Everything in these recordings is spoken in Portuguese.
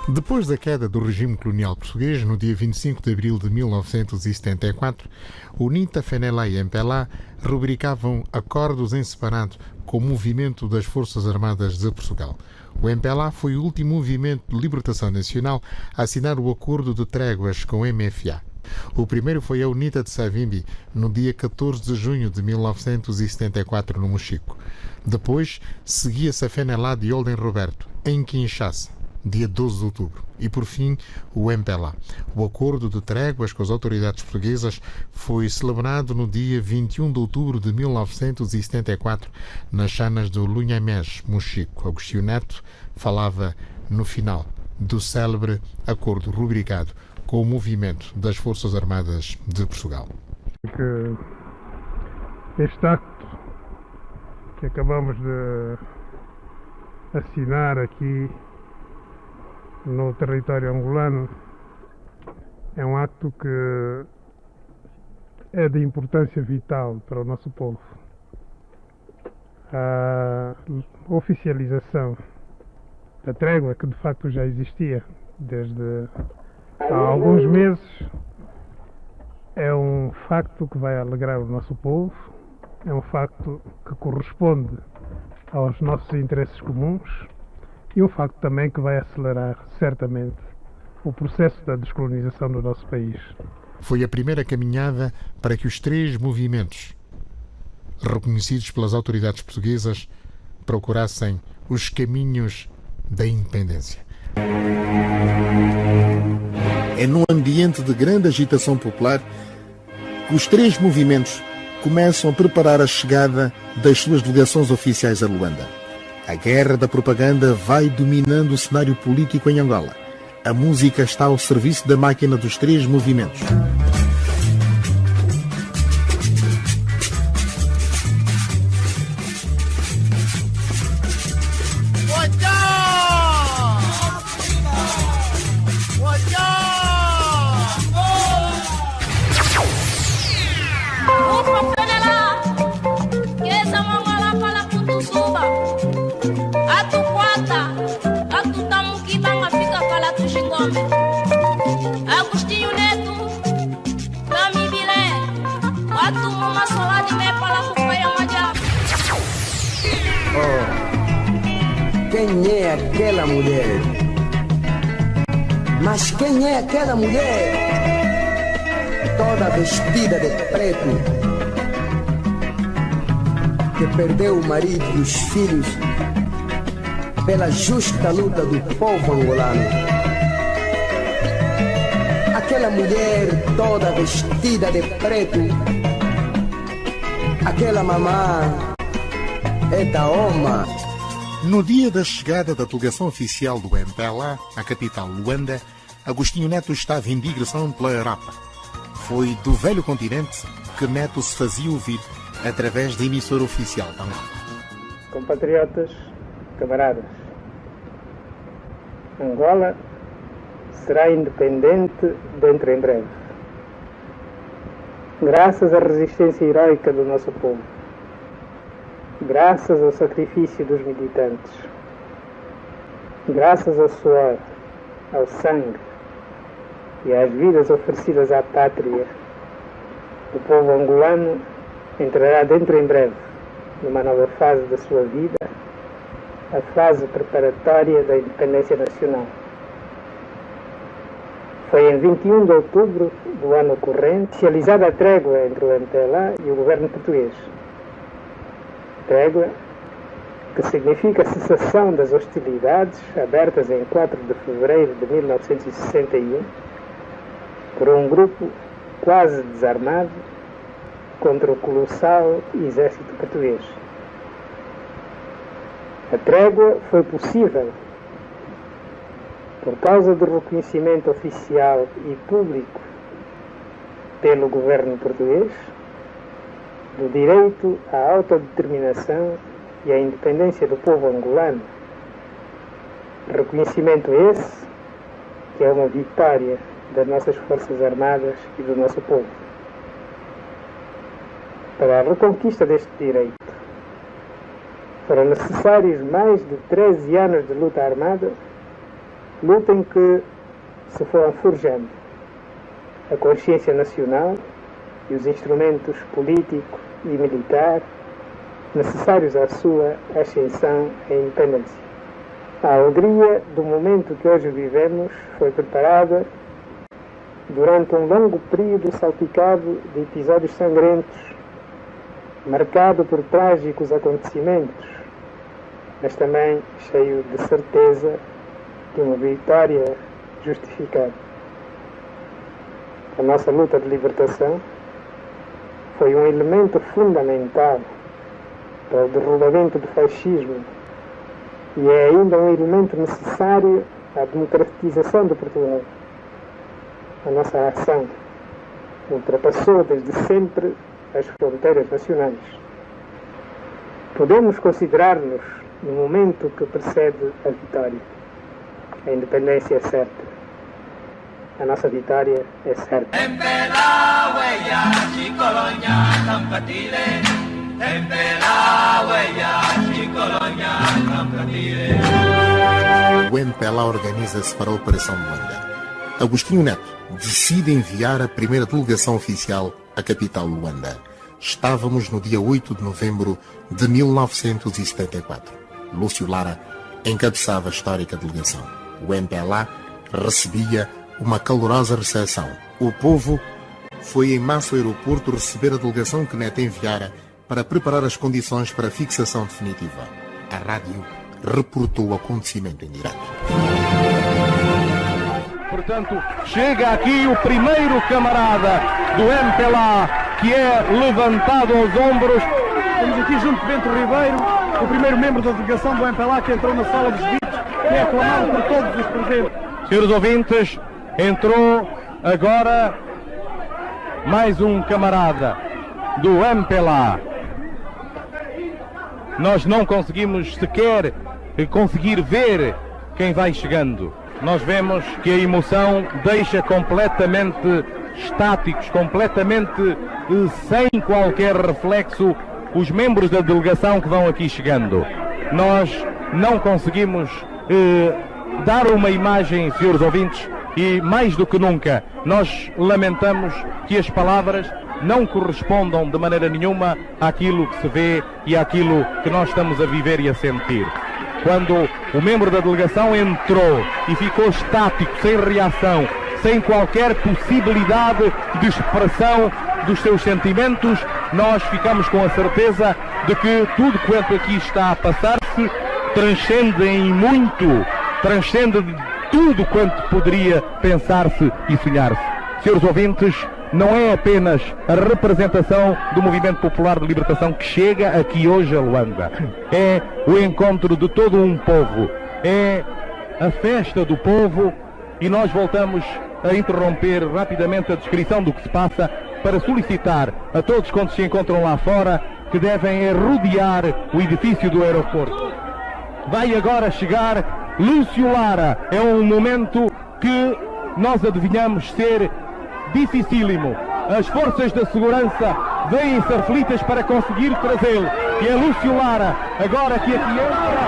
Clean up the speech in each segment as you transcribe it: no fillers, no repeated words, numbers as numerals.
Depois da queda do regime colonial português, no dia 25 de abril de 1974, o UNITA, FENELA e MPLA rubricavam acordos em separado com o movimento das Forças Armadas de Portugal. O MPLA foi o último movimento de libertação nacional a assinar o acordo de tréguas com o MFA. O primeiro foi a UNITA de Savimbi, no dia 14 de junho de 1974, no Mochico. Depois, seguia-se a FENELA de Olden Roberto, em Kinshasa, dia 12 de outubro. E, por fim, o MPLA. O acordo de tréguas com as autoridades portuguesas foi celebrado no dia 21 de outubro de 1974, nas chanas do Lunhamés, Mochico. Agostinho Neto falava, no final, do célebre acordo rubricado com o movimento das Forças Armadas de Portugal. Este acto que acabamos de assinar aqui no território angolano é um acto que é de importância vital para o nosso povo. A oficialização da trégua, que de facto já existia desde há alguns meses, é um facto que vai alegrar o nosso povo, é um facto que corresponde aos nossos interesses comuns e um facto também que vai acelerar certamente o processo da descolonização do nosso país. Foi a primeira caminhada para que os três movimentos, reconhecidos pelas autoridades portuguesas, procurassem os caminhos da independência. É num ambiente de grande agitação popular que os três movimentos começam a preparar a chegada das suas delegações oficiais a Luanda. A guerra da propaganda vai dominando o cenário político em Angola. A música está ao serviço da máquina dos três movimentos. Agostinho Neto, Tami Bilé, Atuma Sola de Mepala Cupaia Madia. Oh, quem é aquela mulher? Mas quem é aquela mulher? Toda vestida de preto, que perdeu o marido e os filhos pela justa luta do povo angolano. Aquela mulher toda vestida de preto, aquela mamã é da Oma. No dia da chegada da delegação oficial do MPLA à capital Luanda, Agostinho Neto estava em digressão pela Europa. Foi do velho continente que Neto se fazia ouvir através da emissora oficial da Angola. Compatriotas, camaradas, Angola será independente dentro em breve, graças à resistência heroica do nosso povo, graças ao sacrifício dos militantes, graças ao suor, ao sangue e às vidas oferecidas à pátria. O povo angolano entrará dentro em breve numa nova fase da sua vida, a fase preparatória da independência nacional. Foi em 21 de outubro do ano corrente oficializada a trégua entre o MPLA e o governo português. Trégua que significa a cessação das hostilidades abertas em 4 de fevereiro de 1961 por um grupo quase desarmado contra o colossal exército português. A trégua foi possível por causa do reconhecimento oficial e público pelo governo português do direito à autodeterminação e à independência do povo angolano. Reconhecimento esse que é uma vitória das nossas Forças Armadas e do nosso povo. Para a reconquista deste direito, foram necessários mais de 13 anos de luta armada Luta em que se foram forjando a consciência nacional e os instrumentos político e militar necessários à sua ascensão à independência. A alegria do momento que hoje vivemos foi preparada durante um longo período salpicado de episódios sangrentos, marcado por trágicos acontecimentos, mas também cheio de certeza de uma vitória justificada. A nossa luta de libertação foi um elemento fundamental para o derrubamento do fascismo e é ainda um elemento necessário à democratização de Portugal. A nossa ação ultrapassou desde sempre as fronteiras nacionais. Podemos considerar-nos no momento que precede a vitória. A independência é certa. A nossa vitória é certa. O MPLA organiza-se para a Operação Luanda. Agostinho Neto decide enviar a primeira delegação oficial à capital Luanda. Estávamos no dia 8 de novembro de 1974. Lúcio Lara encabeçava a histórica delegação. O MPLA recebia uma calorosa recepção. O povo foi em massa ao aeroporto receber a delegação que Neto enviara para preparar as condições para a fixação definitiva. A rádio reportou o acontecimento em direto. Portanto, chega aqui o primeiro camarada do MPLA que é levantado aos ombros. Estamos aqui junto de Bento Ribeiro, o primeiro membro da delegação do MPLA que entrou na sala dos vídeos, que é aclamado por todos os presentes. Senhores ouvintes, entrou agora mais um camarada do MPLA. Nós não conseguimos sequer conseguir ver quem vai chegando. Nós vemos que a emoção deixa completamente estáticos, completamente sem qualquer reflexo os membros da delegação que vão aqui chegando. Nós não conseguimos dar uma imagem, senhores ouvintes, e mais do que nunca nós lamentamos que as palavras não correspondam de maneira nenhuma àquilo que se vê e àquilo que nós estamos a viver e a sentir. Quando o membro da delegação entrou e ficou estático, sem reação, sem qualquer possibilidade de expressão dos seus sentimentos, nós ficamos com a certeza de que tudo quanto aqui está a passar-se transcende em muito, transcende de tudo quanto poderia pensar-se e sonhar-se. Senhores ouvintes, não é apenas a representação do movimento popular de libertação que chega aqui hoje a Luanda. É o encontro de todo um povo. É a festa do povo e nós voltamos a interromper rapidamente a descrição do que se passa para solicitar a todos quantos se encontram lá fora que devem rodear o edifício do aeroporto. Vai agora chegar Lúcio Lara. É um momento que nós adivinhamos ser dificílimo. As forças da segurança vêm-se aflitas para conseguir trazê-lo. E é Lúcio Lara, agora que aqui entra,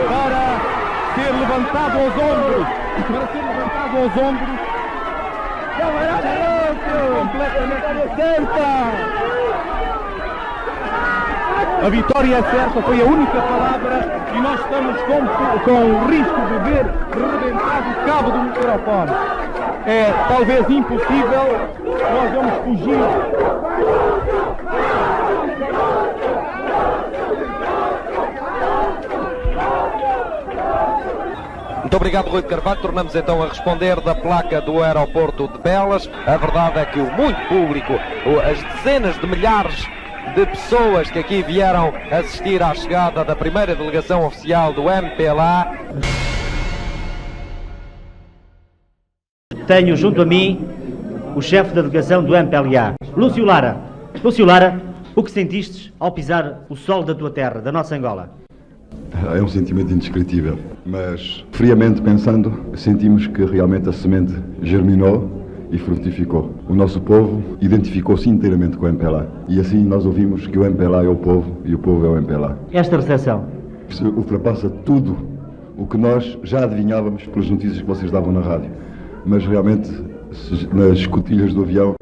para ser levantado aos ombros. Para ser levantado aos ombros. Completamente certa! A vitória é certa, foi a única palavra e nós estamos com o risco de ver rebentado o cabo do microfone. É talvez impossível, nós vamos fugir. Muito obrigado, Rui de Carvalho. Tornamos então a responder da placa do aeroporto de Belas. A verdade é que o muito público, as dezenas de milhares de pessoas que aqui vieram assistir à chegada da primeira delegação oficial do MPLA. Tenho junto a mim o chefe da delegação do MPLA, Lúcio Lara. Lúcio Lara, o que sentiste ao pisar o solo da tua terra, da nossa Angola? É um sentimento indescritível, mas friamente pensando, sentimos que realmente a semente germinou e frutificou. O nosso povo identificou-se inteiramente com o MPLA e assim nós ouvimos que o MPLA é o povo e o povo é o MPLA. Esta recepção ultrapassa tudo o que nós já adivinhávamos pelas notícias que vocês davam na rádio. Mas realmente, nas escotilhas do avião,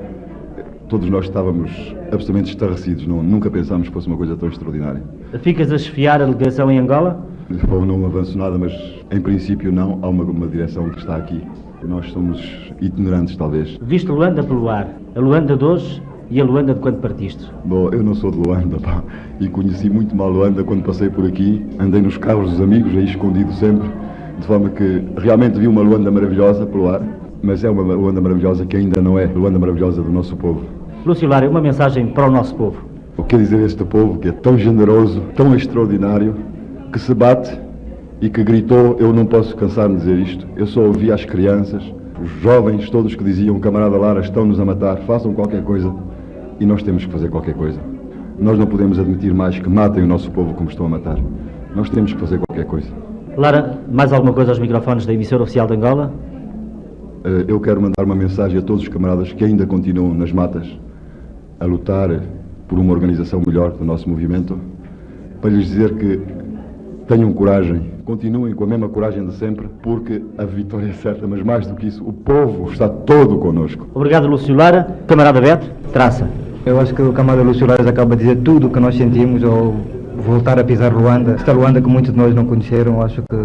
todos nós estávamos absolutamente estarrecidos. Nunca pensámos que fosse uma coisa tão extraordinária. Ficas a chefiar a delegação em Angola? Bom, não avanço nada, mas em princípio não. Há uma direção que está aqui. Nós somos itinerantes, talvez. Viste Luanda pelo ar, a Luanda de hoje e a Luanda de quando partiste? Bom, eu não sou de Luanda, pá, e conheci muito mal Luanda quando passei por aqui. Andei nos carros dos amigos, aí escondido sempre, de forma que realmente vi uma Luanda maravilhosa pelo ar, mas é uma Luanda maravilhosa que ainda não é Luanda maravilhosa do nosso povo. Lúcio Lara, uma mensagem para o nosso povo. O que quer dizer este povo que é tão generoso, tão extraordinário, que se bate e que gritou, eu não posso cansar de dizer isto, eu só ouvi as crianças, os jovens, todos que diziam, camarada Lara, estão-nos a matar, façam qualquer coisa, e nós temos que fazer qualquer coisa. Nós não podemos admitir mais que matem o nosso povo como estão a matar. Nós temos que fazer qualquer coisa. Lara, mais alguma coisa aos microfones da emissora oficial de Angola? Eu quero mandar uma mensagem a todos os camaradas que ainda continuam nas matas a lutar por uma organização melhor do nosso movimento, para lhes dizer que tenham coragem, continuem com a mesma coragem de sempre, porque a vitória é certa, mas mais do que isso, o povo está todo connosco. Obrigado, Lúcio Lara. Camarada Beto, traça. Eu acho que o camarada Lúcio Lara acaba de dizer tudo o que nós sentimos ao voltar a pisar Luanda. Esta Luanda que muitos de nós não conheceram, acho que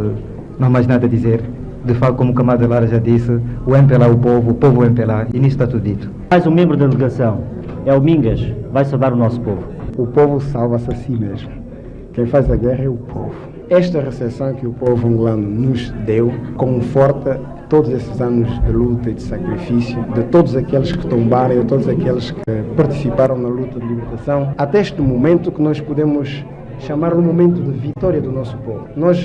não há mais nada a dizer. De facto, como o camarada Lara já disse, o MPLA é o povo é o MPLA, e nisso está tudo dito. Mais um membro da delegação, é o Mingas, vai saudar o nosso povo. O povo salva-se a si mesmo. Quem faz a guerra é o povo. Esta recepção que o povo angolano nos deu conforta todos esses anos de luta e de sacrifício, de todos aqueles que tombaram, de todos aqueles que participaram na luta de libertação, até este momento que nós podemos chamar um momento de vitória do nosso povo. Nós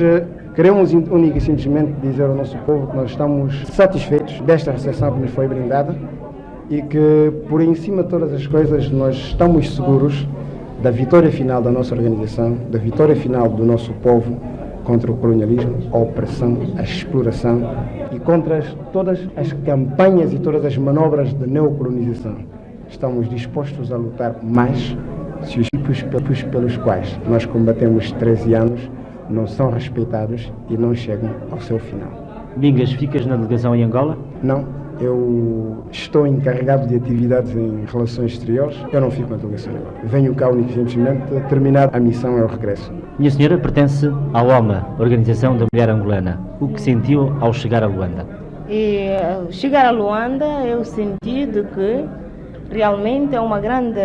queremos única e simplesmente dizer ao nosso povo que nós estamos satisfeitos desta recepção que nos foi brindada e que, por em cima de todas as coisas, nós estamos seguros da vitória final da nossa organização, da vitória final do nosso povo contra o colonialismo, a opressão, a exploração e contra todas as campanhas e todas as manobras de neocolonização. Estamos dispostos a lutar mais se os princípios pelos quais nós combatemos 13 anos não são respeitados e não chegam ao seu final. Mingas, ficas na delegação em Angola? Não, eu estou encarregado de atividades em relações exteriores, eu não fico na delegação agora. Venho cá unicamente terminar a missão ao regresso. Minha senhora pertence à OMA, Organização da Mulher Angolana. O que sentiu ao chegar a Luanda? E chegar a Luanda eu senti de que realmente é uma grande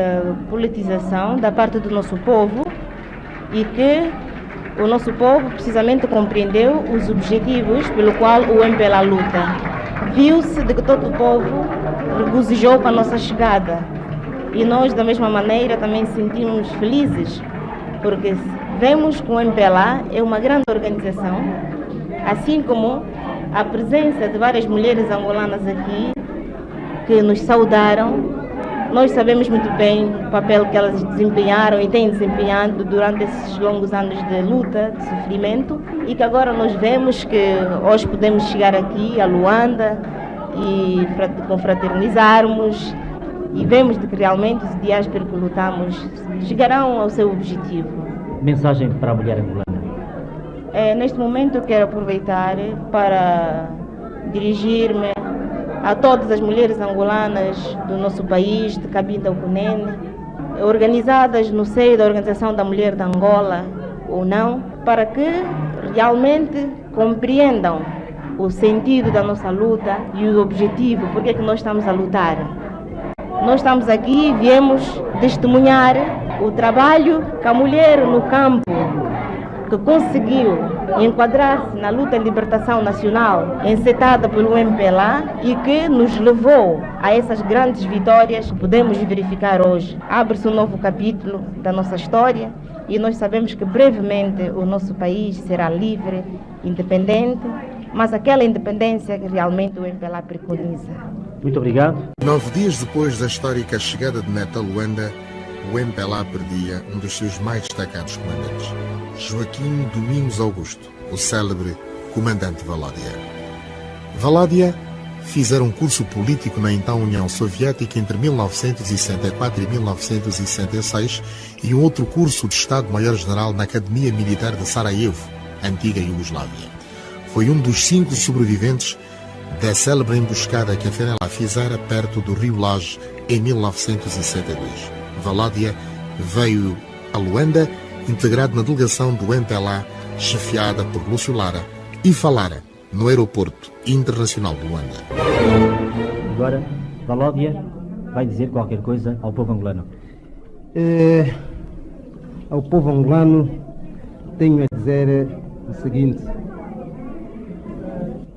politização da parte do nosso povo e que o nosso povo precisamente compreendeu os objetivos pelo qual o MPLA luta. Viu-se de que todo o povo regozijou com a nossa chegada e nós da mesma maneira também sentimos felizes porque vemos que o MPLA é uma grande organização, assim como a presença de várias mulheres angolanas aqui que nos saudaram. Nós sabemos muito bem o papel que elas desempenharam e têm desempenhado durante esses longos anos de luta, de sofrimento, e que agora nós vemos que hoje podemos chegar aqui a Luanda e confraternizarmos e vemos de que realmente os ideais pelo que lutamos chegarão ao seu objetivo. Mensagem para a mulher angolana? Neste momento eu quero aproveitar para dirigir-me a todas as mulheres angolanas do nosso país, de Cabinda ao Cunene, organizadas no seio da Organização da Mulher de Angola ou não, para que realmente compreendam o sentido da nossa luta e o objetivo, porque é que nós estamos a lutar. Nós estamos aqui e viemos testemunhar o trabalho que a mulher no campo, que conseguiu enquadrar-se na luta de libertação nacional encetada pelo MPLA e que nos levou a essas grandes vitórias que podemos verificar hoje. Abre-se um novo capítulo da nossa história e nós sabemos que brevemente o nosso país será livre, independente, mas aquela independência que realmente o MPLA preconiza. Muito obrigado. 9 dias depois da histórica chegada de Neto a Luanda, o MPLA perdia um dos seus mais destacados comandantes, Joaquim Domingos Augusto, o célebre comandante Valádia. Valádia fizera um curso político na então União Soviética entre 1964 e 1966 e um outro curso de Estado-Maior-General na Academia Militar de Sarajevo, antiga Iugoslávia. foi um dos 5 sobreviventes da célebre emboscada que a Fenelá fizera perto do Rio Laje em 1972. Valódia veio a Luanda, integrado na delegação do MPLA, chefiada por Lúcio Lara, e falara no Aeroporto Internacional de Luanda. Agora, Valódia vai dizer qualquer coisa ao povo angolano. Ao povo angolano tenho a dizer o seguinte: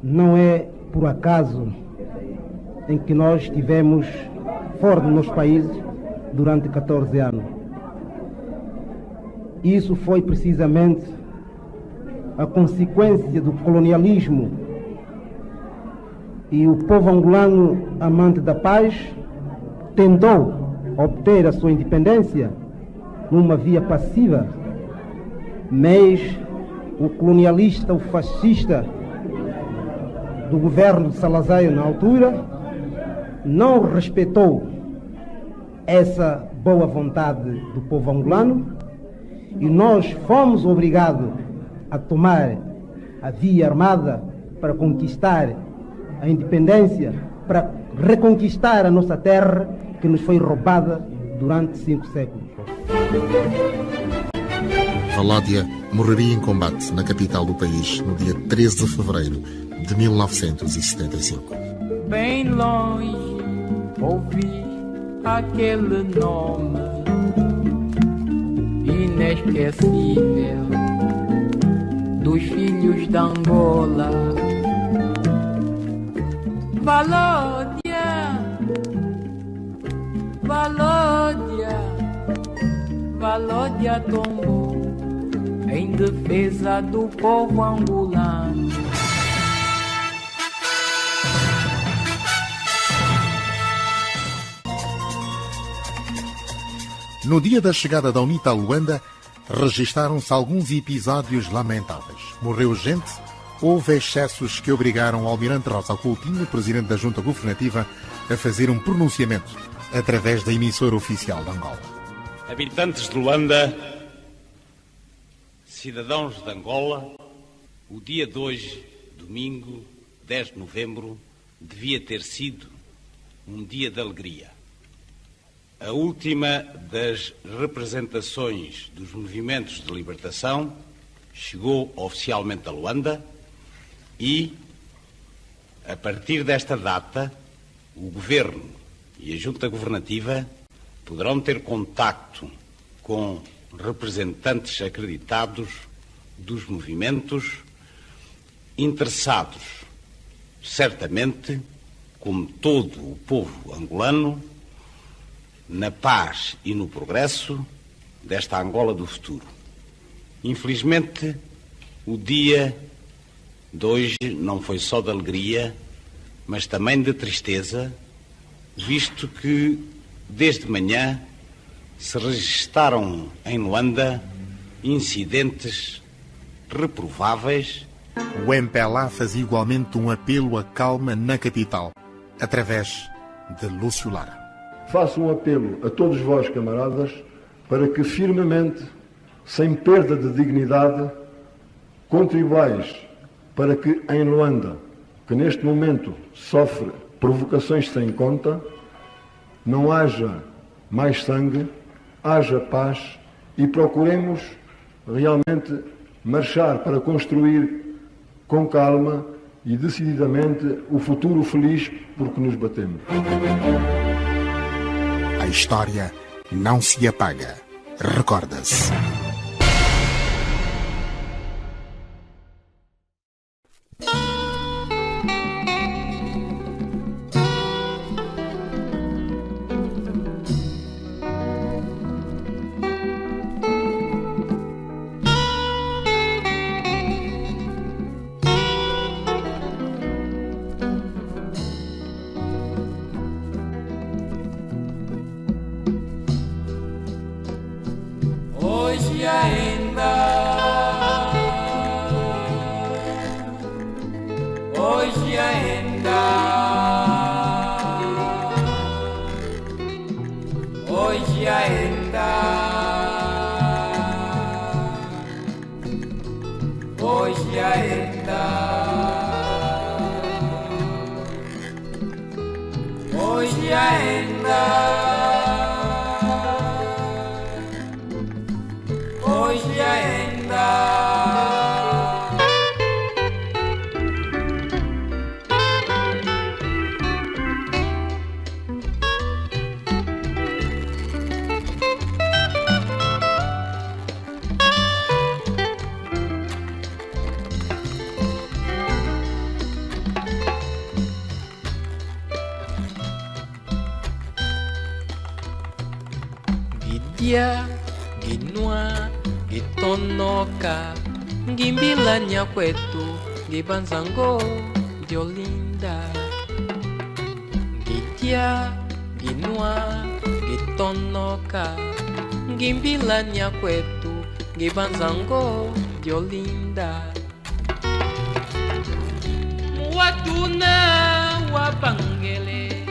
não é por acaso em que nós estivemos fora do nosso país durante 14 anos. Isso foi precisamente a consequência do colonialismo, e o povo angolano, amante da paz, tentou obter a sua independência numa via passiva, mas o colonialista, o fascista do governo de Salazar na altura não respeitou essa boa vontade do povo angolano, e nós fomos obrigados a tomar a via armada para conquistar a independência, para reconquistar a nossa terra que nos foi roubada durante 5 séculos. Valódia morreria em combate na capital do país no dia 13 de fevereiro de 1975. Bem longe ouvi aquele nome inesquecível dos filhos de Angola. Valódia, Valódia, Valódia tombou em defesa do povo angolano. No dia da chegada da UNITA a Luanda, registaram-se alguns episódios lamentáveis. Morreu gente, houve excessos que obrigaram o almirante Rosa Coutinho, presidente da Junta Governativa, a fazer um pronunciamento através da emissora oficial de Angola. Habitantes de Luanda, cidadãos de Angola, o dia de hoje, domingo, 10 de novembro, devia ter sido um dia de alegria. A última das representações dos movimentos de libertação chegou oficialmente a Luanda e, a partir desta data, o Governo e a Junta Governativa poderão ter contacto com representantes acreditados dos movimentos interessados, certamente, como todo o povo angolano, na paz e no progresso desta Angola do futuro. Infelizmente, o dia de hoje não foi só de alegria, mas também de tristeza, visto que, desde manhã, se registaram em Luanda incidentes reprováveis. O MPLA fazia igualmente um apelo à calma na capital, através de Lúcio Lara. Faço um apelo a todos vós, camaradas, para que firmemente, sem perda de dignidade, contribuais para que em Luanda, que neste momento sofre provocações sem conta, não haja mais sangue, haja paz e procuremos realmente marchar para construir com calma e decididamente o futuro feliz por que nos batemos. A história não se apaga, recorda-se. Hoje ainda, hoje ainda, hoje ainda, hoje ainda. Gitia, Ginua, Gitonoca, Gimbila Nyaquetu, Gibanzango, de Olinda. Gitia, Ginua, Gitonoca, Gimbila Nyaquetu, Gibanzango, de Olinda. Watuna wabangele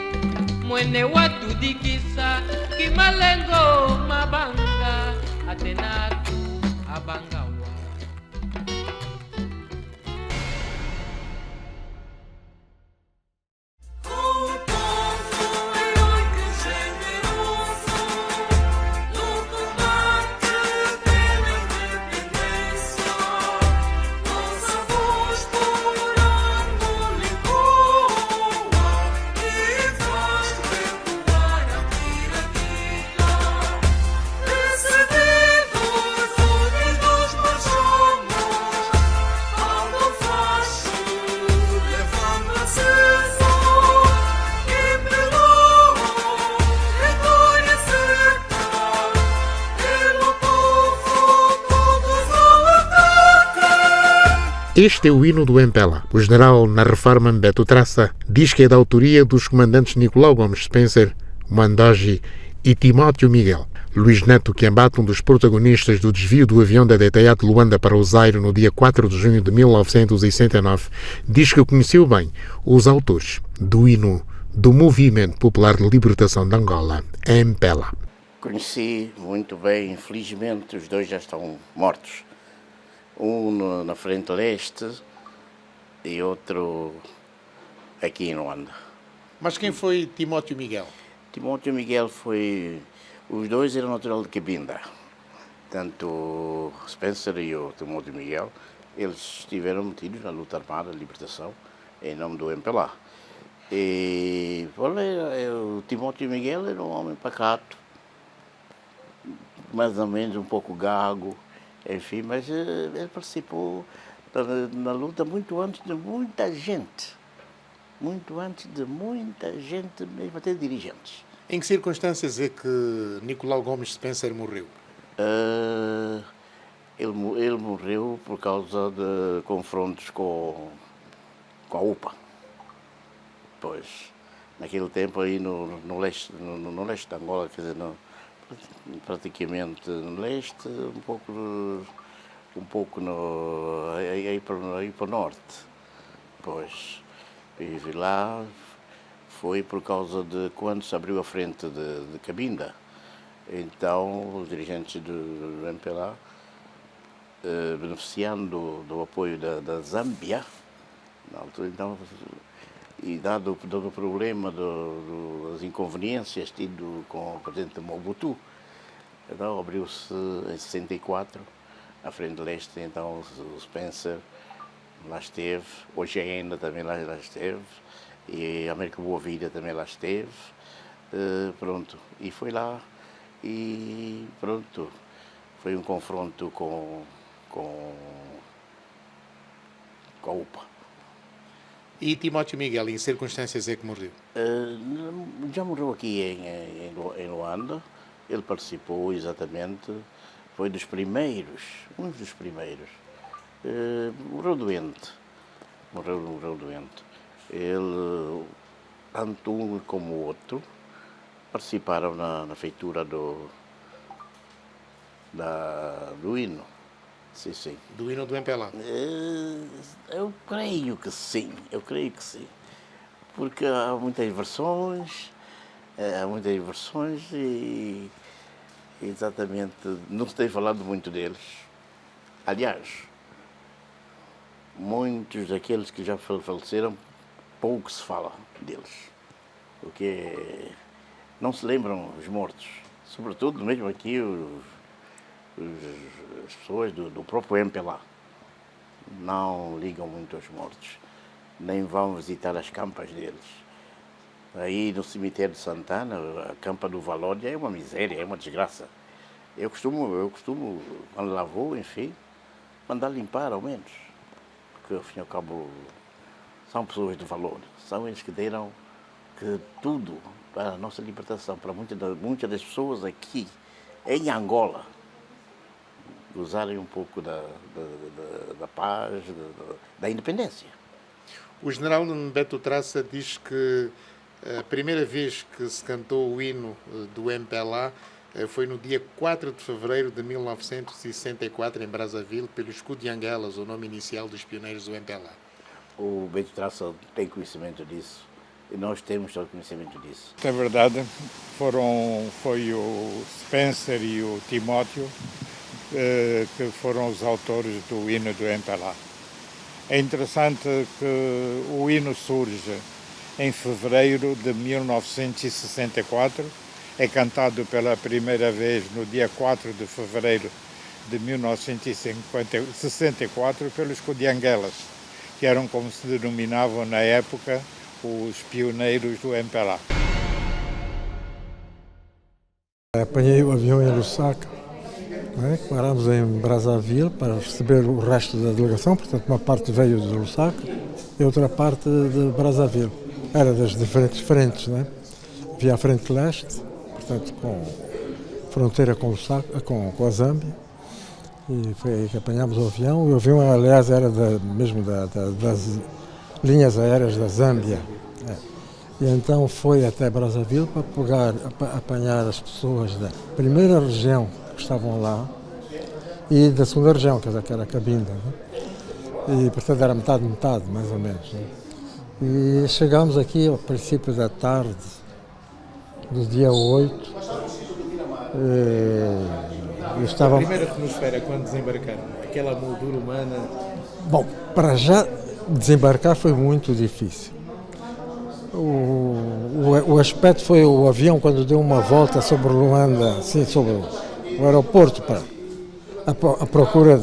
mwene watu dikisa kimalengo mabanga atenatu abangawa. Este é o hino do MPLA. O general, na reforma Beto Traça, diz que é da autoria dos comandantes Nicolau Gomes Spencer, Mandogi e Timóteo Miguel. Luís Neto Quiambate, um dos protagonistas do desvio do avião da DTA de Luanda para o Zaire no dia 4 de junho de 1969, diz que conheceu bem os autores do hino do Movimento Popular de Libertação de Angola, MPLA. Conheci muito bem, infelizmente os dois já estão mortos. Um na frente leste e outro aqui em Luanda. Mas quem foi Timóteo Miguel? Timóteo Miguel foi... Os dois eram natural de Cabinda. Tanto o Spencer e o Timóteo Miguel, eles estiveram metidos na luta armada de libertação em nome do MPLA. E o Timóteo Miguel era um homem pacato, mais ou menos um pouco gago, enfim, mas ele participou na luta muito antes de muita gente. Muito antes de muita gente, mesmo até dirigentes. Em que circunstâncias é que Nicolau Gomes Spencer morreu? Ele morreu por causa de confrontos com a UPA. Pois, naquele tempo aí no leste de Angola, quer dizer, praticamente no leste, um pouco aí para o norte. Pois, e lá foi por causa de quando se abriu a frente de Cabinda. Então, os dirigentes do MPLA, beneficiando do apoio da Zâmbia, na altura, então, e dado o problema das inconveniências tido com o presidente Mobutu, então abriu-se em 64 a frente de leste, então o Spencer lá esteve, hoje ainda também lá esteve, e a América Boa Vida também lá esteve, pronto, e foi lá, e pronto, foi um confronto com a UPA. E Timóteo Miguel, em circunstâncias é que morreu? Já morreu aqui em Luanda. Ele participou exatamente, foi dos primeiros, um dos primeiros. Morreu doente. Morreu doente. Ele, tanto um como o outro, participaram na feitura do hino. Sim, sim. Do hino do MPLA? Eu creio que sim, porque há muitas versões e exatamente não se tem falado muito deles. Aliás, muitos daqueles que já faleceram, pouco se fala deles, porque não se lembram os mortos, sobretudo mesmo aqui as pessoas do próprio MPLA não ligam muito aos mortos, nem vão visitar as campas deles. Aí no cemitério de Santana, a campa do Valódia é uma miséria, é uma desgraça. Eu costumo, quando lá vou, enfim, mandar limpar ao menos, porque ao fim e ao cabo são pessoas de valor, são eles que deram tudo para a nossa libertação, para muitas das pessoas aqui em Angola, gozarem um pouco da paz, da independência. O general Beto Traça diz que a primeira vez que se cantou o hino do MPLA foi no dia 4 de fevereiro de 1964, em Brazzaville, pelo escudo de Anguelas, o nome inicial dos pioneiros do MPLA. O Beto Traça tem conhecimento disso e nós temos todo conhecimento disso. É verdade, foi o Spencer e o Timóteo que foram os autores do hino do MPLA. É interessante que o hino surge em fevereiro de 1964, é cantado pela primeira vez no dia 4 de fevereiro de 1964 pelos Cudianguelas, que eram como se denominavam na época os pioneiros do MPLA. Apanhei o avião em Lusaka, parámos em Brazzaville para receber o resto da delegação, portanto uma parte veio de Lusaka e outra parte de Brazzaville. Era das diferentes frentes, Havia a frente leste, portanto com fronteira com a Zâmbia, e foi aí que apanhámos o avião. O avião, aliás, era mesmo das linhas aéreas da Zâmbia. E então foi até Brazzaville para apanhar as pessoas da primeira região que estavam lá e da segunda região, que era a Cabinda. E, portanto, era metade, mais ou menos. E chegámos aqui ao princípio da tarde do dia 8. A primeira atmosfera quando desembarcaram, aquela moldura humana... Bom, para já desembarcar foi muito difícil. O aspecto foi o avião quando deu uma volta sobre Luanda, assim, sobre o aeroporto, à procura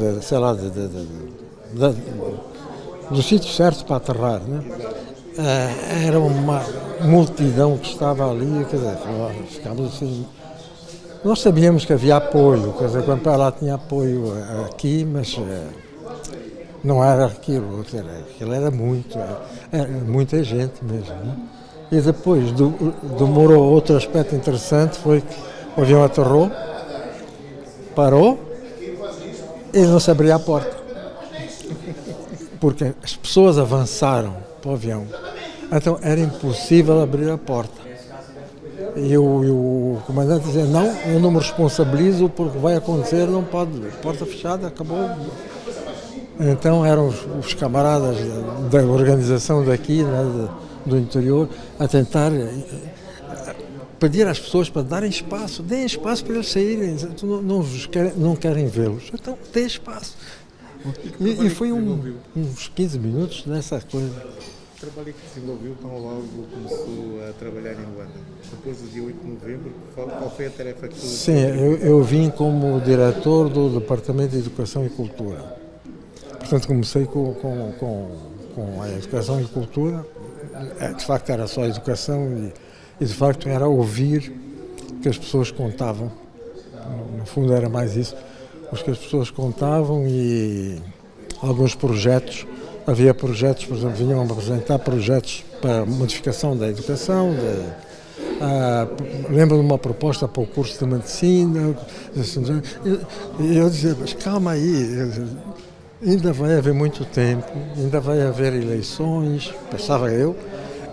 do sítio certo para aterrar, Era uma multidão que estava ali, quer dizer, ficámos assim. Nós sabíamos que havia apoio, quer dizer, quando para lá tinha apoio aqui, mas não era aquilo, aquilo era muita gente mesmo. E depois demorou. Outro aspecto interessante foi que o avião aterrou, parou e não se abria a porta, porque as pessoas avançaram para o avião, então era impossível abrir a porta. E o comandante dizia, não, eu não me responsabilizo porque vai acontecer, não pode, porta fechada, acabou. Então eram os camaradas da organização daqui, do interior, a tentar pedir às pessoas para darem espaço, deem espaço para eles saírem, não querem vê-los, então dê espaço. E foi uns 15 minutos nessa coisa. O trabalho que desenvolveu tão logo começou a trabalhar em Luanda. Depois do dia 8 de novembro, qual foi a tarefa que... Sim, eu vim como diretor do Departamento de Educação e Cultura. Portanto, comecei com a Educação e Cultura. De facto, era só a educação e de facto era ouvir que as pessoas contavam. No fundo, era mais isso. Os que as pessoas contavam e alguns projetos. Havia projetos, por exemplo, vinham apresentar projetos para modificação da educação. Lembro de uma proposta para o curso de medicina. E eu dizia, mas calma aí, ainda vai haver muito tempo, ainda vai haver eleições, pensava eu,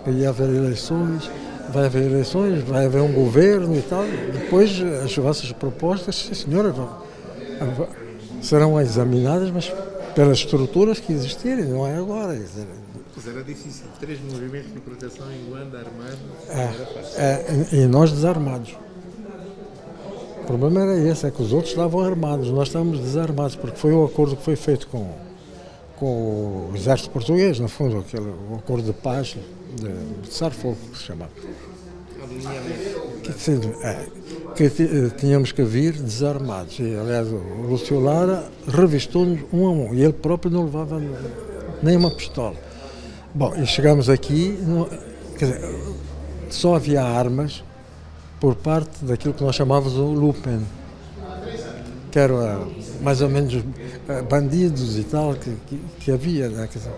ia haver eleições, vai haver um governo e tal. Depois as vossas propostas, sim, senhora, serão examinadas, mas pelas estruturas que existirem, não é agora. Mas era difícil, 3 movimentos de proteção em Luanda armados, era fácil. E nós desarmados. O problema era esse, é que os outros estavam armados, nós estávamos desarmados, porque foi o acordo que foi feito com o exército português, no fundo, o acordo de paz de cessar-fogo, que se chamava. Que tínhamos que vir desarmados. E, aliás, o Lúcio Lara revistou-nos um a um, e ele próprio não levava nem uma pistola. Bom, e chegamos aqui, quer dizer, só havia armas por parte daquilo que nós chamávamos o Lupen, que eram mais ou menos bandidos e tal, que havia, quer dizer,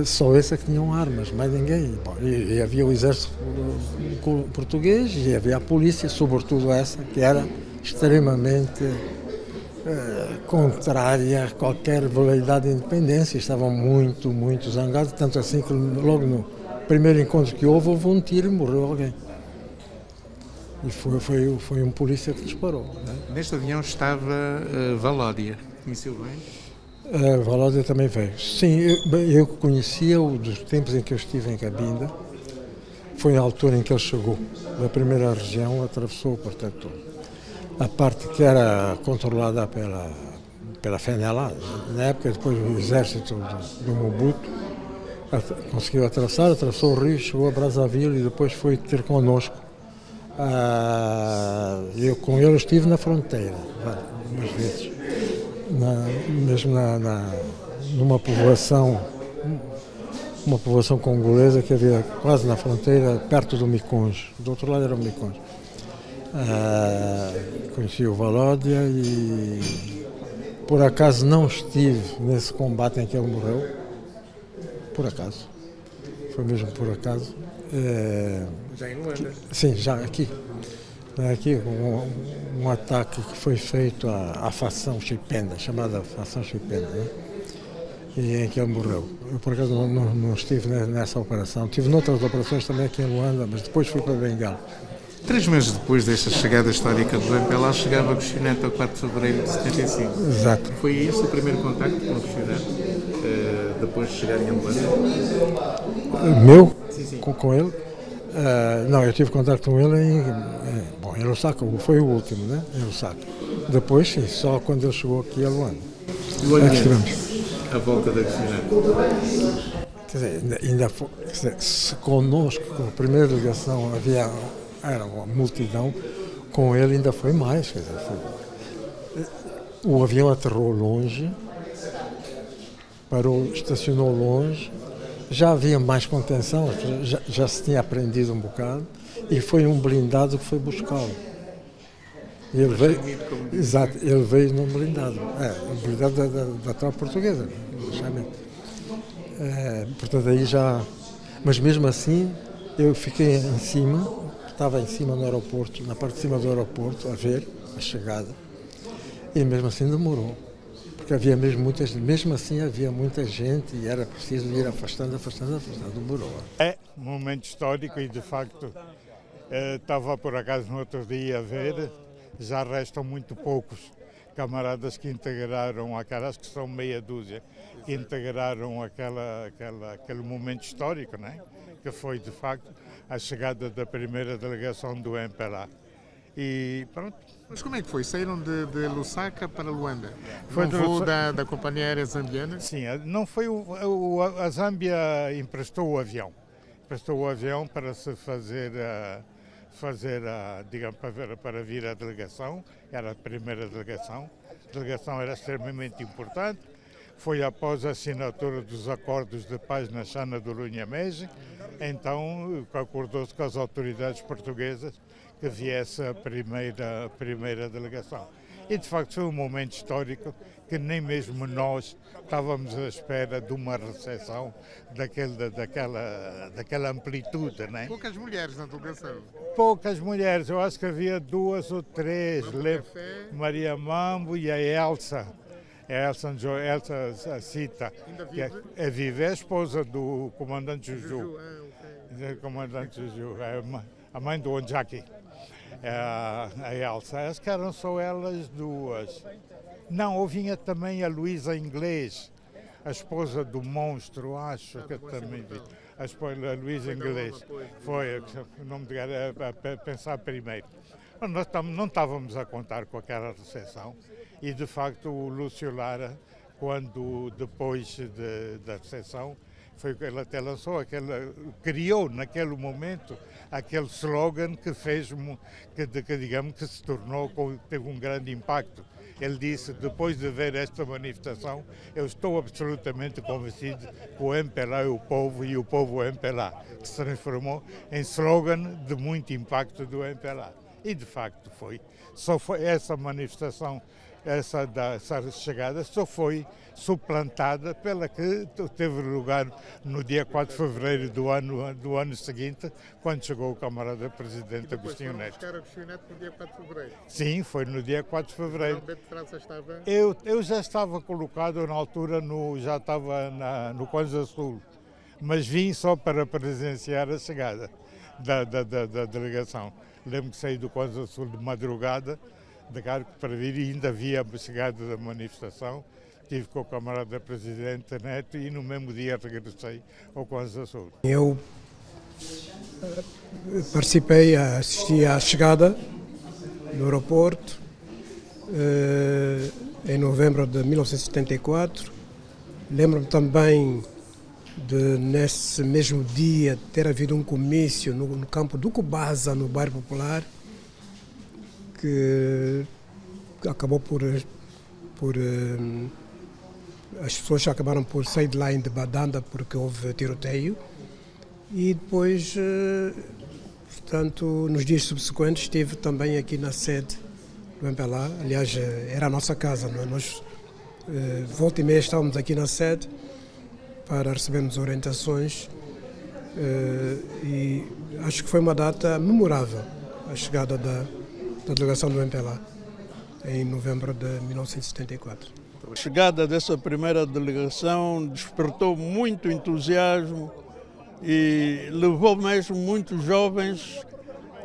só esse é que tinham armas, mais ninguém. Bom, e havia o exército português e havia a polícia, sobretudo essa, que era extremamente contrária a qualquer veleidade de independência. Estavam muito, muito zangados, tanto assim que logo no primeiro encontro que houve um tiro e morreu alguém. E foi um polícia que disparou. Né? Neste avião estava Valódia. Conheceu bem? Valódia também veio. Sim, eu conhecia-o dos tempos em que eu estive em Cabinda. Foi na altura em que ele chegou da primeira região, atravessou, portanto, a parte que era controlada pela FENELA, na época, depois o exército do Mobutu, conseguiu atravessou o rio, chegou a Brazzaville e depois foi ter connosco. Eu com ele estive na fronteira, umas vezes, mesmo numa povoação congolesa que havia quase na fronteira, perto do Miconge. Do outro lado era o Miconge. Conheci o Valódia e por acaso não estive nesse combate em que ele morreu. Por acaso. Foi mesmo por acaso. Já em Luanda? Sim, já aqui. Aqui um ataque que foi feito à facção Chipenda, chamada facção Chipenda, né? E em que ele morreu. Eu, por acaso, não estive nessa operação. Estive noutras operações também aqui em Luanda, mas depois fui para Bengala. 3 meses depois desta chegada histórica do MPLA, chegava a Cuscinete a 4 de fevereiro de 75. Exato. Foi esse o primeiro contacto com o Cuscinete, depois de chegarem a Luanda? Meu? Sim. Com ele? Não, eu tive contato com ele em Lusaka, foi o último, né? Em Lusaka. Depois, sim, só quando ele chegou aqui a Luanda. A volta da Cuscinete. Quer dizer, ainda foi, se connosco, com a primeira delegação, era uma multidão, com ele ainda foi mais. Quer dizer, o avião aterrou longe, estacionou longe, já havia mais contenção, já se tinha aprendido um bocado, e foi um blindado que foi buscá-lo. Ele veio num blindado, um blindado da tropa portuguesa. Portanto, aí já. Mas mesmo assim, eu fiquei em cima, estava em cima no aeroporto, na parte de cima do aeroporto, a ver a chegada, e mesmo assim demorou. Porque havia mesmo assim havia muita gente e era preciso ir afastando, demorou. É um momento histórico e, de facto, estava por acaso no outro dia a ver, já restam muito poucos camaradas que integraram aquelas que são meia dúzia, que integraram aquele momento histórico, né? Que foi, de facto, a chegada da primeira delegação do MPLA. E pronto. Mas como é que foi? Saíram de Lusaka para Luanda? Foi no voo da companhia aérea zambiana? Sim, não foi a Zâmbia emprestou o avião. Emprestou o avião para se fazer digamos, para vir a delegação. Era a primeira delegação. A delegação era extremamente importante. Foi após a assinatura dos acordos de paz na Chana do Lunhamese. Então, acordou-se com as autoridades portuguesas que viesse a primeira delegação. E, de facto, foi um momento histórico que nem mesmo nós estávamos à espera de uma recepção daquela amplitude, né? Poucas mulheres na delegação. Poucas mulheres, eu acho que havia 2 ou 3. Maria Mambo e a Elsa. A Elsa Cita, que é viva, é a esposa do comandante Juju. Comandante Juju, a mãe do Onjaki. A Elsa, acho que eram só elas 2. Não, ouvinha também a Luísa Inglês, a esposa do monstro, acho que também vi. A Luísa Inglês, foi o nome de a pensar primeiro. Nós não estávamos a contar com aquela recepção e, de facto, o Lúcio Lara, quando depois da recepção, ele até lançou criou naquele momento aquele slogan que fez, digamos, que se tornou, teve um grande impacto. Ele disse, depois de ver esta manifestação, eu estou absolutamente convencido que o MPLA é o povo e o povo é o MPLA, que se transformou em slogan de muito impacto do MPLA. E de facto foi. Só foi essa manifestação essa chegada só foi suplantada pela que teve lugar no dia 4 de fevereiro do ano seguinte, quando chegou o camarada Presidente Agostinho Neto. Agostinho Neto no dia 4 de fevereiro? Sim, foi no dia 4 de fevereiro. Estava... Eu já estava colocado na altura, já estava no Kwanza Sul, mas vim só para presenciar a chegada da delegação. Lembro que saí do Kwanza Sul de madrugada, de carro para vir, e ainda havia a chegada da manifestação. Estive com o camarada Presidente Neto e no mesmo dia regressei ao Kwanza Sul. Eu participei, assisti à chegada do aeroporto em novembro de 1974. Lembro-me também de, nesse mesmo dia, ter havido um comício no campo do Cubasa, no bairro Popular, que acabou por as pessoas acabaram por sair de lá em Badanda porque houve tiroteio, e depois, portanto, nos dias subsequentes estive também aqui na sede do MPLA. Aliás, era a nossa casa, não é? Nós volta e meia estávamos aqui na sede para recebermos orientações, e acho que foi uma data memorável, a chegada da delegação do MPLA em novembro de 1974. A chegada dessa primeira delegação despertou muito entusiasmo e levou mesmo muitos jovens,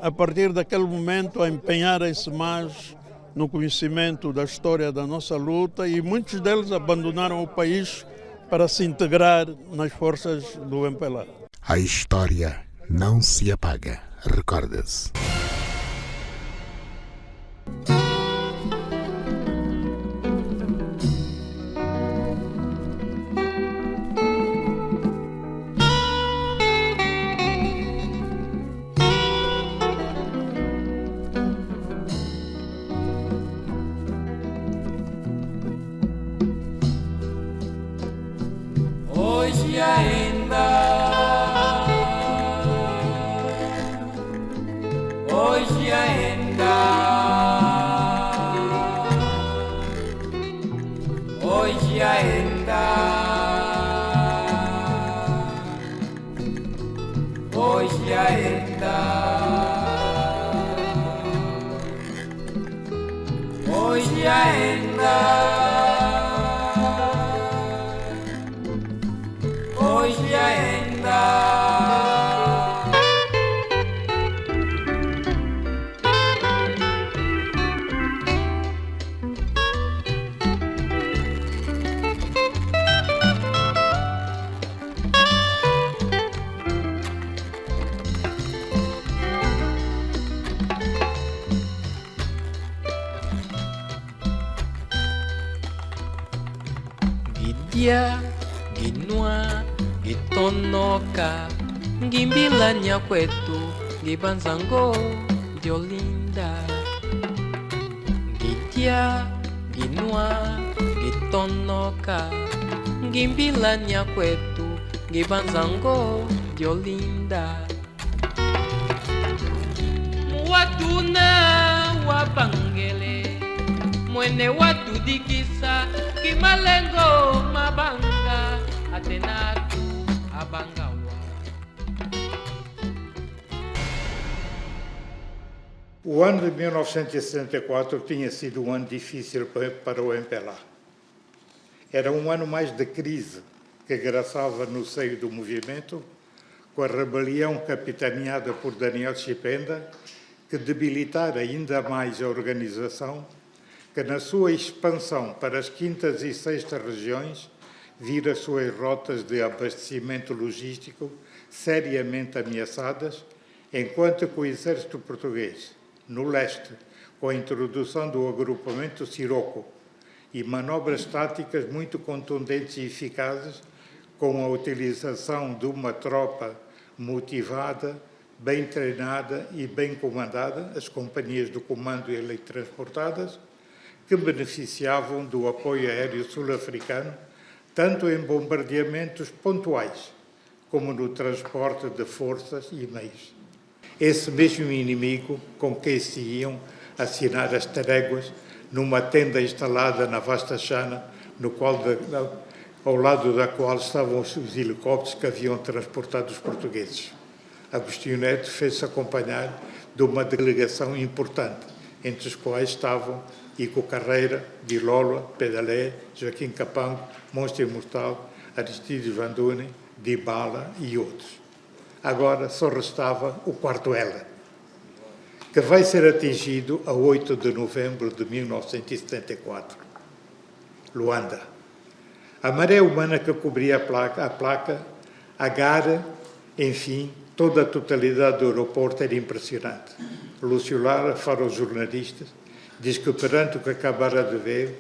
a partir daquele momento, a empenharem-se mais no conhecimento da história da nossa luta, e muitos deles abandonaram o país para se integrar nas forças do MPLA. A história não se apaga, recorda-se. Hoje ainda, hoje ainda, hoje ainda, hoje ainda, hoje ainda. Hoje ainda. Gidia, ginua, gitonoka, gimbilanya kwetu, gibanzango, diolinda. Gidia, ginua, gitonoka, gimbilanya kwetu, gibanzango, diolinda. Watuna wapangele, mwene watu dikisa, kimalengo mabanga, atenatu abangawa. O ano de 1964 tinha sido um ano difícil para o MPLA. Era um ano mais de crise que graçava no seio do movimento, com a rebelião capitaneada por Daniel Chipenda, que debilitara ainda mais a organização, que na sua expansão para as quintas e sextas regiões vira suas rotas de abastecimento logístico seriamente ameaçadas, enquanto que o exército português, no leste, com a introdução do agrupamento Siroco e manobras táticas muito contundentes e eficazes, com a utilização de uma tropa motivada, bem treinada e bem comandada, as companhias do comando teletransportadas, que beneficiavam do apoio aéreo sul-africano, tanto em bombardeamentos pontuais, como no transporte de forças e meios. Esse mesmo inimigo com quem se iam assinar as tréguas numa tenda instalada na vasta chana, ao lado da qual estavam os helicópteros que haviam transportado os portugueses. Agostinho Neto fez-se acompanhar de uma delegação importante, entre os quais estavam Ico Carreira, Dilola, Pedalé, Joaquim Capango, Monstro Imortal, Aristides Vandune, Dibala e outros. Agora só restava o quarto L, que vai ser atingido a 8 de novembro de 1974. Luanda. A maré humana que cobria a placa, agarra, enfim, toda a totalidade do aeroporto era impressionante. Lúcio Lara fala aos jornalistas, diz que perante o que acabara de ver,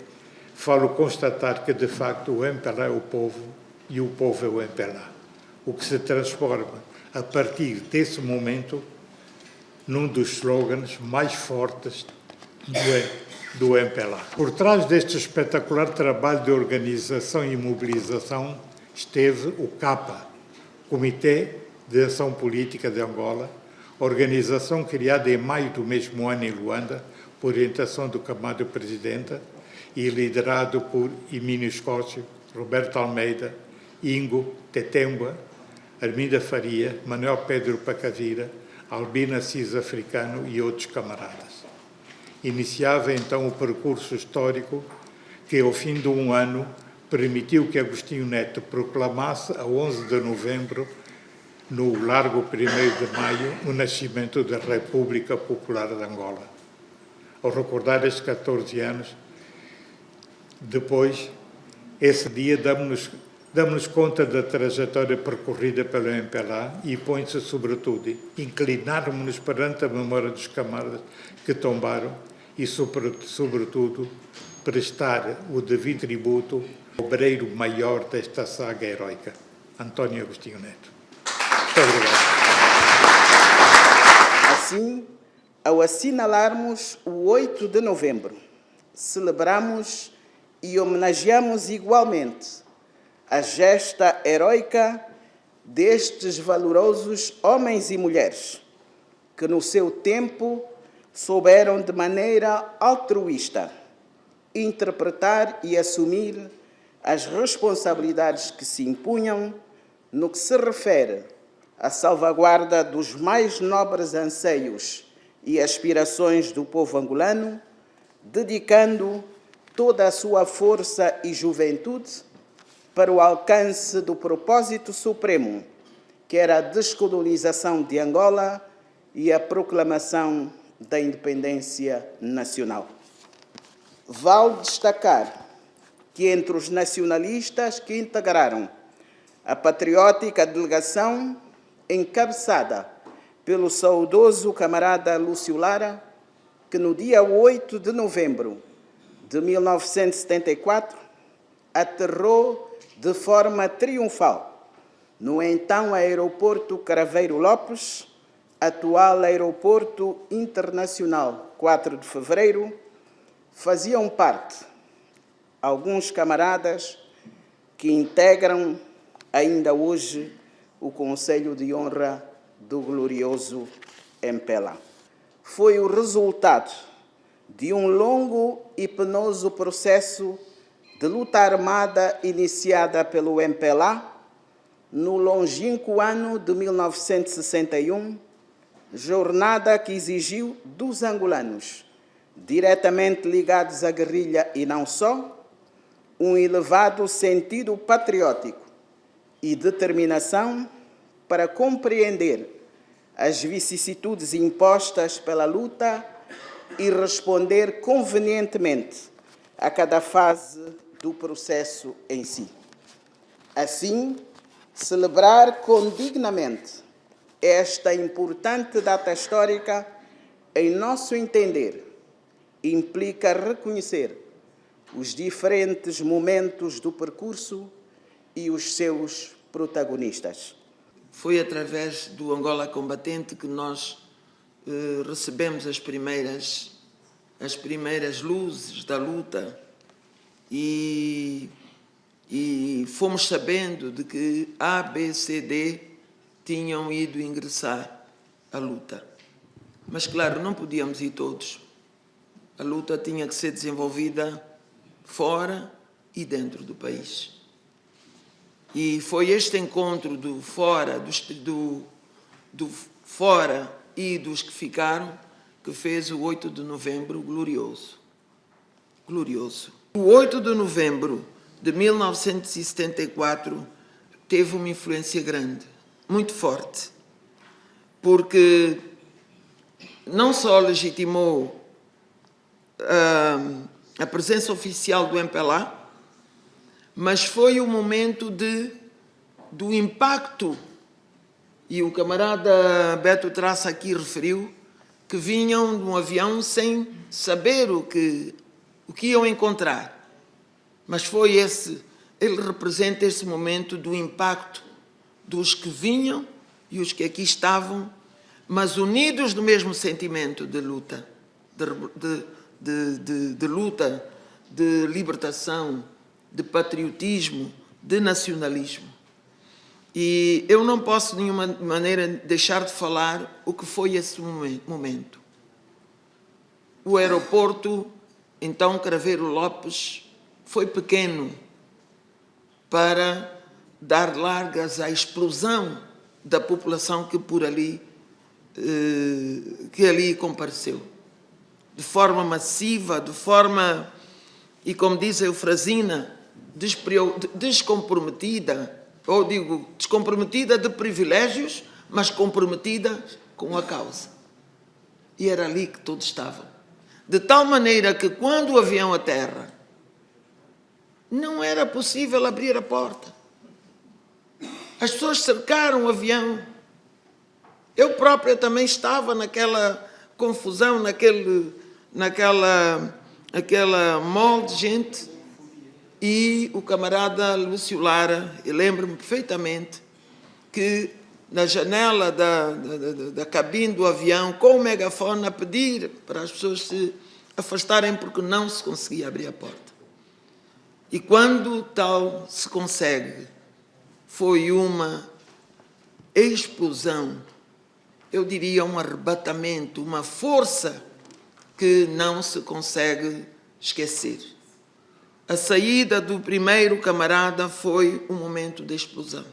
falo constatar que de facto o MPLA é o povo e o povo é o MPLA. O que se transforma a partir desse momento num dos slogans mais fortes do MPLA. Por trás deste espetacular trabalho de organização e mobilização esteve o CAPA, Comitê de Ação Política de Angola, organização criada em maio do mesmo ano em Luanda, por orientação do Camado Presidente e liderado por Emílio Escócio, Roberto Almeida, Ingo, Tetembua, Arminda Faria, Manuel Pedro Pacavira, Albino Assis Africano e outros camaradas. Iniciava então o percurso histórico que, ao fim de um ano, permitiu que Agostinho Neto proclamasse, a 11 de novembro, no Largo 1º de Maio, o nascimento da República Popular de Angola. Ao recordar estes 14 anos, depois, esse dia, damos-nos conta da trajetória percorrida pelo MPLA e põe-se, sobretudo, inclinarmos-nos perante a memória dos camaradas que tombaram e, sobretudo, prestar o devido tributo ao obreiro maior desta saga heroica, António Agostinho Neto. Muito obrigado. Assim, ao assinalarmos o 8 de novembro, celebramos e homenageamos igualmente a gesta heroica destes valorosos homens e mulheres que, no seu tempo, souberam de maneira altruísta interpretar e assumir as responsabilidades que se impunham no que se refere à salvaguarda dos mais nobres anseios e aspirações do povo angolano, dedicando toda a sua força e juventude para o alcance do propósito supremo, que era a descolonização de Angola e a proclamação da independência nacional. Vale destacar que entre os nacionalistas que integraram a patriótica delegação encabeçada pelo saudoso camarada Lúcio Lara, que no dia 8 de novembro de 1974 aterrou de forma triunfal no então aeroporto Craveiro Lopes, atual aeroporto internacional 4 de fevereiro, faziam parte alguns camaradas que integram ainda hoje o Conselho de Honra do glorioso MPLA. Foi o resultado de um longo e penoso processo de luta armada iniciada pelo MPLA no longínquo ano de 1961, jornada que exigiu dos angolanos, diretamente ligados à guerrilha e não só, um elevado sentido patriótico e determinação para compreender as vicissitudes impostas pela luta e responder convenientemente a cada fase do processo em si. Assim, celebrar condignamente esta importante data histórica, em nosso entender, implica reconhecer os diferentes momentos do percurso e os seus protagonistas. Foi através do Angola Combatente que nós recebemos as primeiras luzes da luta e fomos sabendo de que A, B, C, D tinham ido ingressar à luta. Mas, claro, não podíamos ir todos. a luta tinha que ser desenvolvida fora e dentro do país. E foi este encontro do fora, do fora e dos que ficaram, que fez o 8 de novembro glorioso. Glorioso. O 8 de novembro de 1974 teve uma influência grande, muito forte, porque não só legitimou a presença oficial do MPLA, mas foi o momento do impacto, e o camarada Beto Traça aqui referiu, que vinham de um avião sem saber o que iam encontrar. Mas foi ele representa esse momento do impacto dos que vinham e os que aqui estavam, mas unidos no mesmo sentimento de luta, de luta, de libertação, de patriotismo, de nacionalismo. E eu não posso de nenhuma maneira deixar de falar o que foi esse momento. O aeroporto, então, Craveiro Lopes, foi pequeno para dar largas à explosão da população que ali compareceu. De forma massiva, e como diz a Eufrazina, descomprometida, ou digo, descomprometida de privilégios, mas comprometida com a causa. E era ali que todos estavam. De tal maneira que quando o avião aterra, não era possível abrir a porta. As pessoas cercaram o avião. Eu própria também estava naquela confusão, naquela mole de gente, e o camarada Lúcio Lara, eu lembro-me perfeitamente que na janela da cabine do avião, com o megafone a pedir para as pessoas se afastarem porque não se conseguia abrir a porta. E quando tal se consegue, foi uma explosão, eu diria um arrebatamento, uma força que não se consegue esquecer. A saída do primeiro camarada foi um momento de explosão.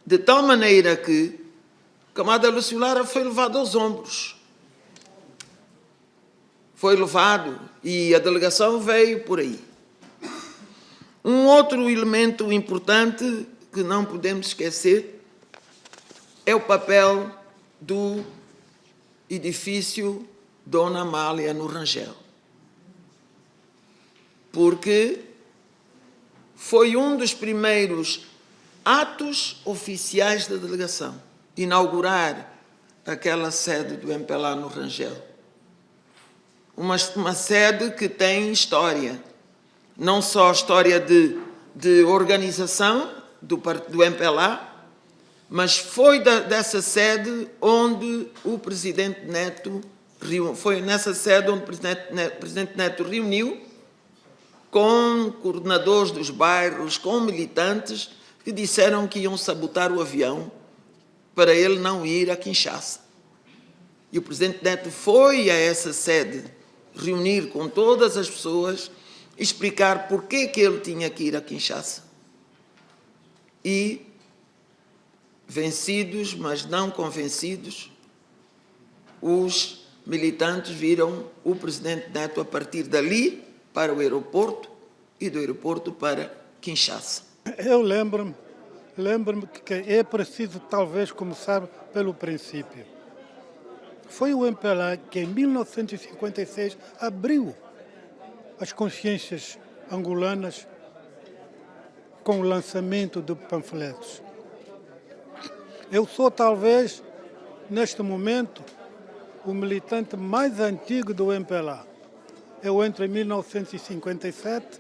De tal maneira que o camarada Lúcio Lara foi levado aos ombros. Foi levado e a delegação veio por aí. Um outro elemento importante que não podemos esquecer é o papel do edifício Dona Amália no Rangel. Porque foi um dos primeiros atos oficiais da delegação, inaugurar aquela sede do MPLA no Rangel. Uma sede que tem história, não só história de organização do MPLA, mas foi dessa sede onde o Presidente Neto, foi nessa sede onde o Presidente Neto reuniu com coordenadores dos bairros, com militantes, que disseram que iam sabotar o avião para ele não ir a Kinshasa. E o Presidente Neto foi a essa sede reunir com todas as pessoas, explicar porquê que ele tinha que ir a Kinshasa. E, vencidos, mas não convencidos, os militantes viram o Presidente Neto a partir dali para o aeroporto e do aeroporto para Kinshasa. Eu lembro-me que é preciso talvez começar pelo princípio. Foi o MPLA que em 1956 abriu as consciências angolanas com o lançamento de panfletos. Eu sou talvez, neste momento, o militante mais antigo do MPLA. Eu entro em 1957,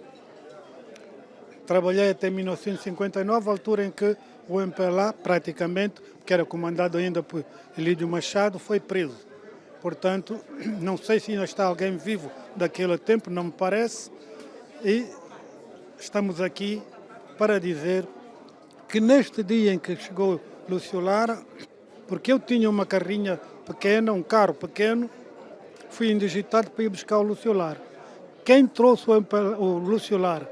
trabalhei até 1959, altura em que o MPLA, praticamente, que era comandado ainda por Elídio Machado, foi preso. Portanto, não sei se ainda está alguém vivo daquele tempo, não me parece. E estamos aqui para dizer que neste dia em que chegou Lúcio Lara, porque eu tinha uma carrinha pequena, um carro pequeno, fui indigitado para ir buscar o Lúcio Lara. Quem trouxe o Lúcio Lara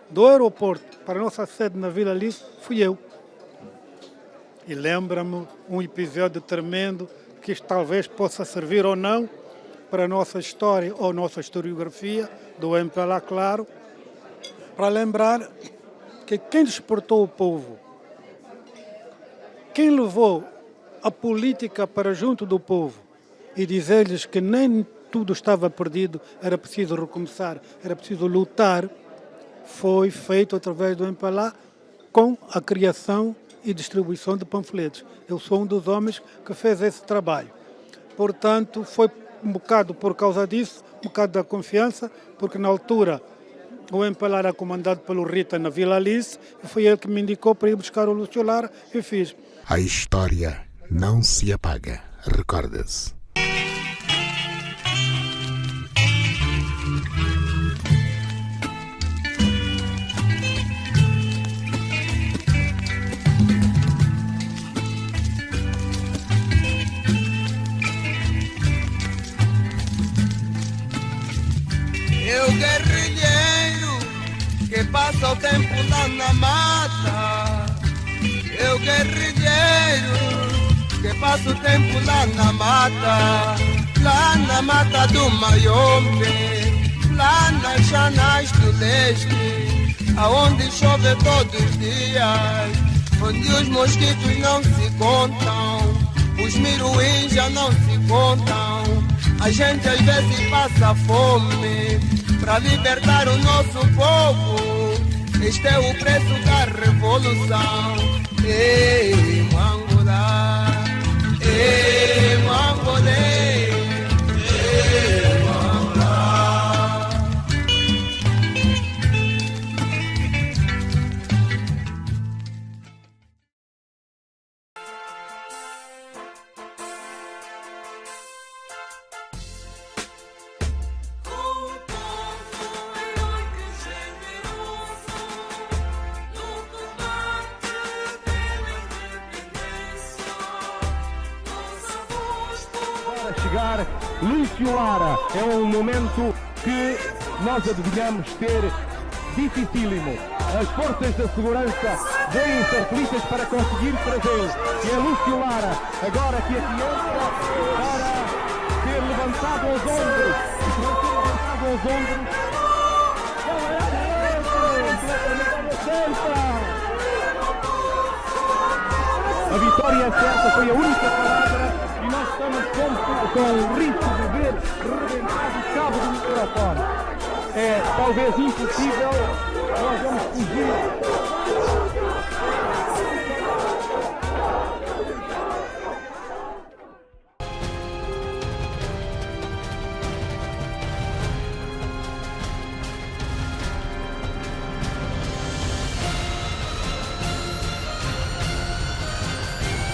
do aeroporto para a nossa sede na Vila Alice fui eu. E lembra-me um episódio tremendo que isto talvez possa servir ou não para a nossa história ou nossa historiografia do MPLA, claro, para lembrar que quem despertou o povo, quem levou a política para junto do povo e dizer-lhes que nem tudo estava perdido, era preciso recomeçar, era preciso lutar, foi feito através do MPLA com a criação e distribuição de panfletos. Eu sou um dos homens que fez esse trabalho. Portanto, foi um bocado por causa disso, um bocado da confiança, porque na altura o MPLA era comandado pelo Rita na Vila Alice, e foi ele que me indicou para ir buscar o Lúcio Lara e fiz. A história não se apaga, recorda-se. Eu guerrilheiro que passa o tempo lá na mata. Eu guerrilheiro que passa o tempo lá na mata do Maiombe, lá nas chanas do leste, aonde chove todos os dias, onde os mosquitos não se contam, os miruins já não se contam. A gente às vezes passa fome para libertar o nosso povo. Este é o preço da revolução. Ei, Mangolá, ei, Mangolê, ei, Mangolá. Chegar Lúcio Lara é um momento que nós adivinhamos ser dificílimo. As forças da segurança vêm-se aflitas para conseguir trazê-lo. E é Lúcio Lara agora que aqui entra para ser levantado aos ombros. E que vai ser levantado aos ombros. A vitória é certa, foi a única palavra. E nós estamos com o risco de ver rebentado o cabo do microfone. É talvez impossível, nós vamos fugir